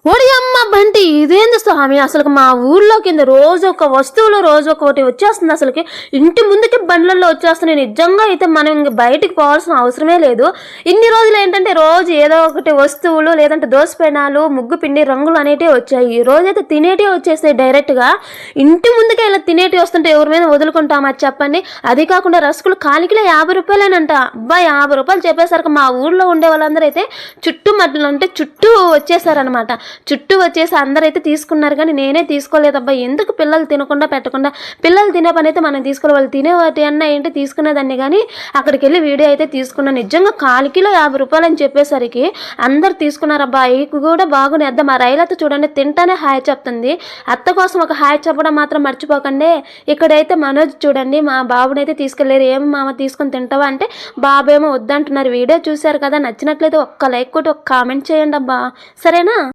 ఓడి అమ్మ బంటి ఇదేంది స్వామి అసలు మా ఊర్లో కింద రోజు ఒక వస్తువులు రోజు ఒకటి వచ్చేస్తుంది. అసలుకి ఇంటి ముందుకి బండ్లలో వచ్చేస్తున్నాయి. నిజంగా అయితే మనం ఇంక బయటికి పోవాల్సిన అవసరమే లేదు. ఇన్ని రోజులు ఏంటంటే రోజు ఏదో ఒకటి వస్తువులు లేదంటే దోసపెనాలు ముగ్గు పిండి రంగులు అనేటివి వచ్చాయి. ఈ రోజైతే తినేటివి వచ్చేసాయి డైరెక్ట్గా. ఇంటి ముందుకే ఇలా తినేటివి వస్తుంటే ఎవరి మీద వదులుకుంటామా చెప్పండి. అది కాకుండా రసకులు కాలికిలో 50 రూపాయలేనంట. అబ్బాయి 50 రూపాయలు చెప్పేసరికి మా ఊర్లో ఉండే వాళ్ళందరూ అయితే చుట్టూ వచ్చేసారనమాట. చుట్టూ వచ్చేసి అందరైతే తీసుకున్నారు, కానీ నేనే తీసుకోలేదబ్బా. ఎందుకు పిల్లలు తినకుండా పెట్టకుండా, పిల్లలు తినే పని అయితే మనం తీసుకోవాలి, వాళ్ళు తినే వాటి అన్న ఏంటి తీసుకునేదాన్ని. కానీ అక్కడికి వెళ్ళి వీడియో అయితే తీసుకున్నాను. నిజంగా 1/4 కిలో 50 రూపాయలు అని చెప్పేసరికి అందరు తీసుకున్నారబ్బా. అవి కూడా బాగున్నాయి. అద్దా మా రైలతో చూడండి తింటానే హాయ్ చెప్తుంది. అత్త కోసం ఒక హాయ్ చెప్పడం మాత్రం మర్చిపోకండి. ఇక్కడైతే మనోజ్ చూడండి మా బాబునైతే తీసుకెళ్ళారు. ఏమి మామ తీసుకొని తింటావా అంటే బాబేమో వద్దంటున్నారు. వీడియో చూశారు కదా, నచ్చినట్లయితే ఒక్క లైక్ కొట్టి ఒక కామెంట్ చేయండి అబ్బా, సరేనా.